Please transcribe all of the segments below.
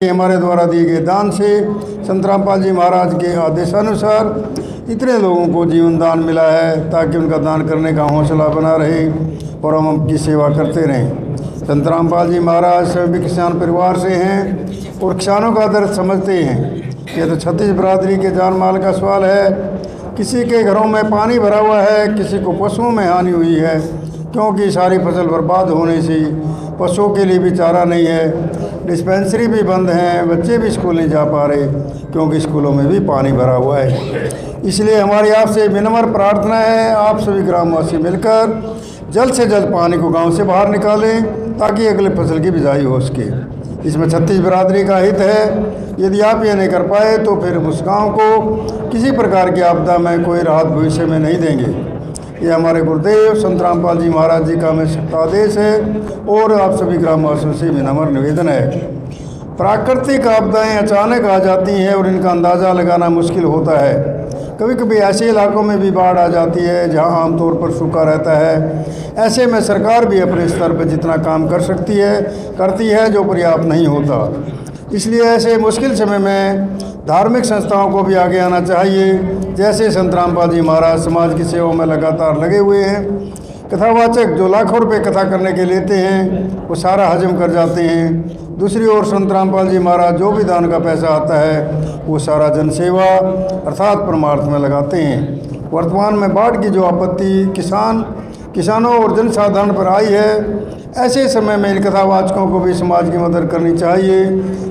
हमारे द्वारा दिए गए दान से संत रामपाल जी महाराज के आदेशानुसार इतने लोगों को जीवन दान मिला है ताकि उनका दान करने का हौसला बना रहे और हम उनकी सेवा करते रहें। संत रामपाल जी महाराज सभी किसान परिवार से हैं और किसानों का दर्द समझते हैं। ये तो छत्तीस बरादरी के जान माल का सवाल है। किसी के घरों में पानी भरा हुआ है, किसी को पशुओं में हानि हुई है क्योंकि सारी फसल बर्बाद होने से पशुओं के लिए भी चारा नहीं है। डिस्पेंसरी भी बंद हैं, बच्चे भी स्कूल नहीं जा पा रहे क्योंकि स्कूलों में भी पानी भरा हुआ है। इसलिए हमारी आपसे विनम्र प्रार्थना है, आप सभी ग्रामवासी मिलकर जल्द से जल्द पानी को गांव से बाहर निकालें ताकि अगले फसल की बिजाई हो सके। इसमें छत्तीस बरादरी का हित है। यदि आप ये नहीं कर पाए तो फिर उस गाँव को किसी प्रकार की आपदा में कोई राहत भविष्य में नहीं देंगे। ये हमारे गुरुदेव संत रामपाल जी महाराज जी का हमें सख्त आदेश है और आप सभी ग्रामवासियों से विनम्र निवेदन है। प्राकृतिक आपदाएं अचानक आ जाती हैं और इनका अंदाज़ा लगाना मुश्किल होता है। कभी कभी ऐसे इलाकों में भी बाढ़ आ जाती है जहां आमतौर पर सूखा रहता है। ऐसे में सरकार भी अपने स्तर पर जितना काम कर सकती है करती है, जो पर्याप्त नहीं होता। इसलिए ऐसे मुश्किल समय में धार्मिक संस्थाओं को भी आगे आना चाहिए। जैसे संत रामपाल जी महाराज समाज की सेवा में लगातार लगे हुए हैं। कथावाचक जो लाखों रुपए कथा करने के लेते हैं वो सारा हजम कर जाते हैं। दूसरी ओर संत रामपाल जी महाराज जो भी दान का पैसा आता है वो सारा जनसेवा अर्थात परमार्थ में लगाते हैं। वर्तमान में बाढ़ की जो आपत्ति किसानों और जनसाधारण पर आई है, ऐसे समय में इन कथावाचकों को भी समाज की मदद करनी चाहिए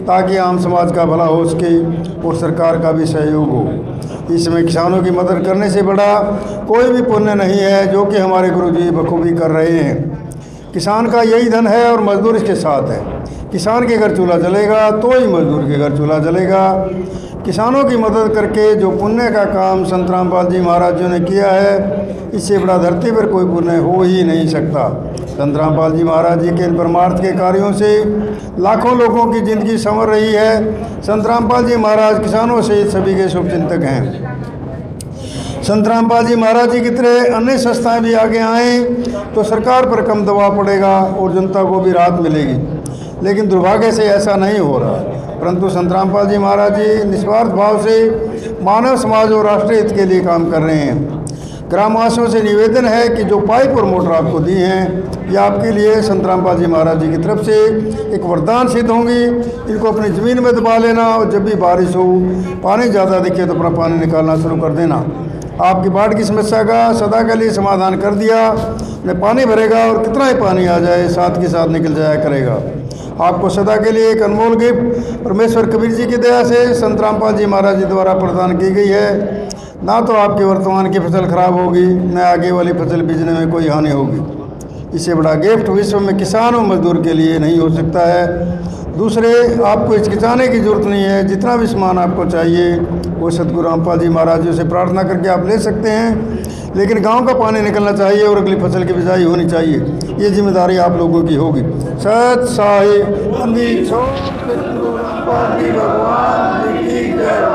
ताकि आम समाज का भला हो सके और सरकार का भी सहयोग हो। इसमें किसानों की मदद करने से बड़ा कोई भी पुण्य नहीं है, जो कि हमारे गुरु जी बखूबी कर रहे हैं। किसान का यही धन है और मजदूर इसके साथ है। किसान के घर चूल्हा जलेगा तो ही मजदूर के घर चूल्हा जलेगा। किसानों की मदद करके जो पुण्य का काम संत रामपाल जी महाराज जी ने किया है, इससे बड़ा धरती पर कोई पुण्य हो ही नहीं सकता। संत रामपाल जी महाराज जी के इन परमार्थ के कार्यों से लाखों लोगों की ज़िंदगी संवर रही है। संत रामपाल जी महाराज किसानों से सभी के शुभचिंतक हैं। संत रामपाल जी महाराज जी की तरह अन्य संस्थाएं भी आगे आएँ तो सरकार पर कम दबाव पड़ेगा और जनता को भी राहत मिलेगी। लेकिन दुर्भाग्य से ऐसा नहीं हो रहा, परंतु संत रामपाल जी महाराज जी निस्वार्थ भाव से मानव समाज और राष्ट्र हित के लिए काम कर रहे हैं। ग्रामवासियों से निवेदन है कि जो पाइप और मोटर आपको दी हैं, ये आपके लिए संत रामपाल जी महाराज जी की तरफ से एक वरदान सिद्ध होंगी। इनको अपनी ज़मीन में दबा लेना और जब भी बारिश हो, पानी ज़्यादा दिखे तो अपना पानी निकालना शुरू कर देना। आपकी बाढ़ की समस्या का सदा के लिए समाधान कर दिया। न पानी भरेगा और कितना ही पानी आ जाए साथ के साथ निकल जाया करेगा। आपको सदा के लिए एक अनमोल गिफ्ट परमेश्वर कबीर जी की दया से संत रामपाल जी महाराज जी द्वारा प्रदान की गई है। ना तो आपके वर्तमान की फसल खराब होगी, न आगे वाली फसल बीजने में कोई हानि होगी। इससे बड़ा गिफ्ट विश्व में किसान और मजदूर के लिए नहीं हो सकता है। दूसरे, आपको हिचकिचाने की जरूरत नहीं है। जितना भी सामान आपको चाहिए वो सतगुरु रामपाल जी महाराज जी से प्रार्थना करके आप ले सकते हैं। लेकिन गांव का पानी निकलना चाहिए और अगली फसल की बिजाई होनी चाहिए। ये जिम्मेदारी आप लोगों की होगी। सत साहिब भगवान की जय।